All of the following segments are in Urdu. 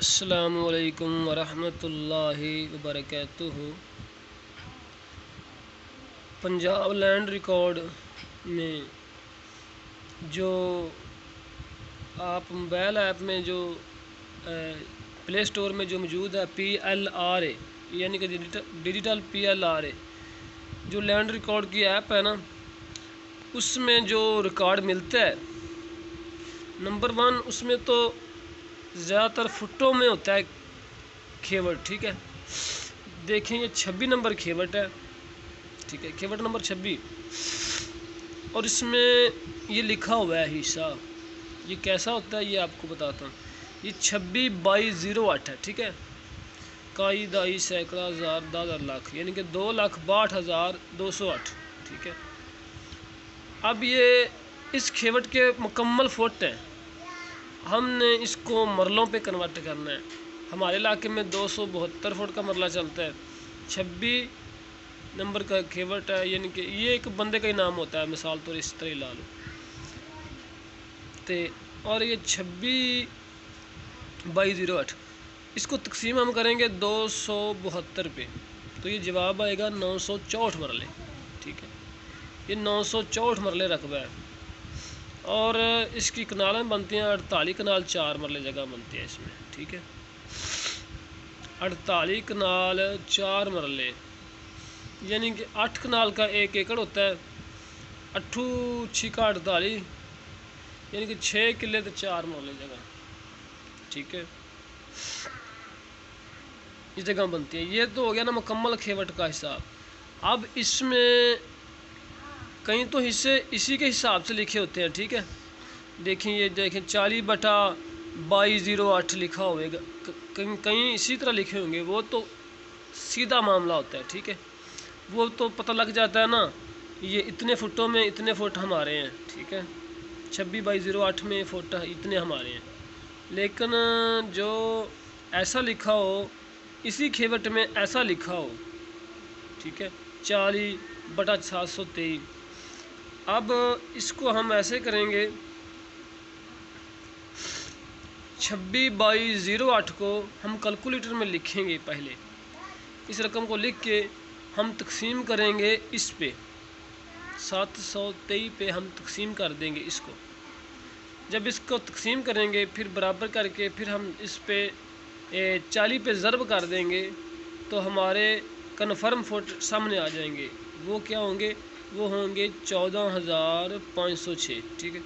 السلام علیکم ورحمۃ اللہ وبرکاتہ۔ پنجاب لینڈ ریکارڈ میں جو آپ موبائل ایپ میں جو پلے اسٹور میں جو موجود ہے PLRA یعنی کہ ڈیجیٹل PLRA جو لینڈ ریکارڈ کی ایپ ہے نا، اس میں جو ریکارڈ ملتا ہے نمبر 1 اس میں تو زیادہ تر فٹوں میں ہوتا ہے کھیوٹ، ٹھیک ہے۔ دیکھیں یہ 26 نمبر کھیوٹ ہے، ٹھیک ہے، کھیوٹ نمبر 26، اور اس میں یہ لکھا ہوا ہے حصہ۔ یہ کیسا ہوتا ہے یہ آپ کو بتاتا ہوں۔ یہ 26/08 ہے، ٹھیک ہے، کائی دائی سینکڑا ہزار 10,000 لاکھ یعنی کہ 2,62,208، ٹھیک ہے۔ اب یہ اس کھیوٹ کے مکمل فٹ ہیں، ہم نے اس کو مرلوں پہ کنورٹ کرنا ہے۔ ہمارے علاقے میں 272 فٹ کا مرلہ چلتا ہے، 26 نمبر کا کھیوٹ ہے، یعنی کہ یہ ایک بندے کا ہی نام ہوتا ہے، مثال طور اس طرح لا لو اور یہ 26/08 اس کو تقسیم ہم کریں گے 272 پہ، تو یہ جواب آئے گا 964 مرلے، ٹھیک ہے۔ یہ 964 مرلے رقبہ ہے، اور اس کی کنالیں بنتی ہیں 48 کنال 4 مرلے جگہ بنتی ہے اس میں، ٹھیک ہے۔ 48 کنال 4 مرلے یعنی کہ 8 کنال کا 1 ایکڑ ہوتا ہے، 8 6 48 یعنی کہ 6 کلے تو 4 مرلے جگہ، ٹھیک ہے، اس جگہ بنتی ہے۔ یہ تو ہو گیا نا مکمل کھیوٹ کا حساب۔ اب اس میں کہیں تو حصے اسی کے حساب سے لکھے ہوتے ہیں، ٹھیک ہے۔ دیکھیں یہ دیکھیں 40/2208 لکھا ہوئے گا، کہیں اسی طرح لکھے ہوں گے، وہ تو سیدھا معاملہ ہوتا ہے، ٹھیک ہے، وہ تو پتہ لگ جاتا ہے نا، یہ اتنے فٹوں میں اتنے فٹ ہمارے ہیں، ٹھیک ہے، 26/08 میں فٹ اتنے ہمارے ہیں۔ لیکن جو ایسا لکھا ہو اسی کھیوٹ میں ایسا لکھا ہو، ٹھیک ہے، 40/723، اب اس کو ہم ایسے کریں گے، 26/08 کو ہم کیلکولیٹر میں لکھیں گے، پہلے اس رقم کو لکھ کے ہم تقسیم کریں گے اس پہ 723 پہ ہم تقسیم کر دیں گے اس کو۔ جب اس کو تقسیم کریں گے پھر برابر کر کے پھر ہم اس پہ 40 پہ ضرب کر دیں گے تو ہمارے کنفرم فٹ سامنے آ جائیں گے۔ وہ کیا ہوں گے؟ وہ ہوں گے 14,506، ٹھیک ہے،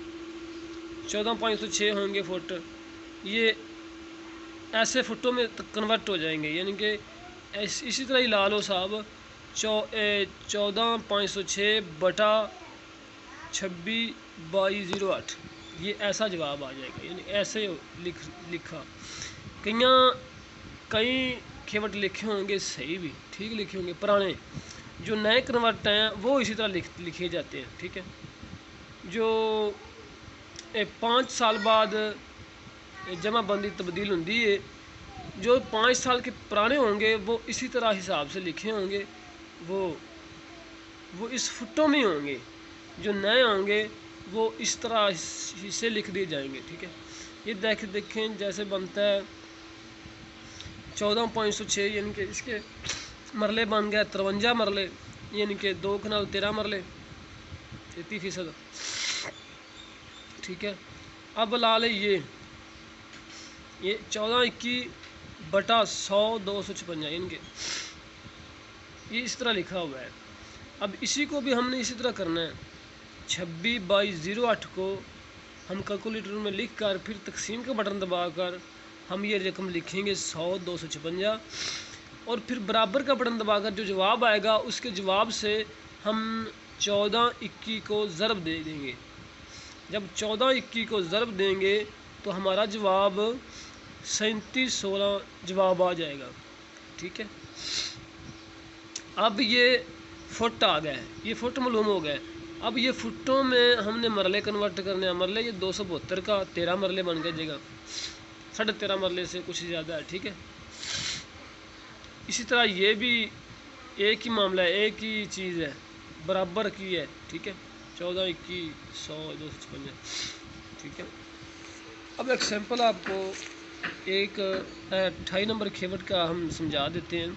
14,506 ہوں گے فٹ۔ یہ ایسے فٹوں میں کنورٹ ہو جائیں گے، یعنی کہ اسی طرح ہی لا لو صاحب، 14,506 بٹا 26/08، یہ ایسا جواب آ جائے گا، یعنی ایسے لکھا۔ کئی کھیوٹ لکھے ہوں گے صحیح بھی، ٹھیک لکھے ہوں گے پرانے، جو نئے کنورٹ ہیں وہ اسی طرح لکھے جاتے ہیں، ٹھیک ہے۔ جو 5 سال بعد جمع بندی تبدیل ہوتی ہے، جو 5 سال کے پرانے ہوں گے وہ اسی طرح حساب سے لکھے ہوں گے، وہ اس فٹوں میں ہوں گے، جو نئے ہوں گے وہ اس طرح سے لکھ دیے جائیں گے، ٹھیک ہے۔ یہ دیکھیں جیسے بنتا ہے 14,506 یعنی کہ اس کے مرلے بن گئے 53 مرلے، یعنی کہ 2 کنال 13 مرلے 33%، ٹھیک ہے۔ اب لا لے یہ 1421/100 256 یعنی کہ یہ اس طرح لکھا ہوا ہے۔ اب اسی کو بھی ہم نے اسی طرح کرنا ہے، 26/08 کو ہم کیلکولیٹر میں لکھ کر پھر تقسیم کا بٹن دبا کر ہم یہ رقم لکھیں گے 100 256، اور پھر برابر کا بٹن دبا کر جو جواب آئے گا اس کے جواب سے ہم 1421 کو ضرب دے دیں گے۔ جب 1421 کو ضرب دیں گے تو ہمارا جواب 3716 جواب آ جائے گا، ٹھیک ہے۔ اب یہ فٹ آ گئے، یہ فٹ معلوم ہو گئے۔ اب یہ فٹوں میں ہم نے مرلے کنورٹ کرنے ہیں، مرلے یہ 272 کا 13 مرلے بن گئے جگہ، 13.5 مرلے سے کچھ زیادہ ہے، ٹھیک ہے۔ اسی طرح یہ بھی ایک ہی معاملہ ہے، ایک ہی چیز ہے، برابر کی ہے، ٹھیک ہے، 1421 100 256، ٹھیک ہے۔ اب ایک سیمپل آپ کو ایک 28 نمبر کیورڈ کا ہم سمجھا دیتے ہیں.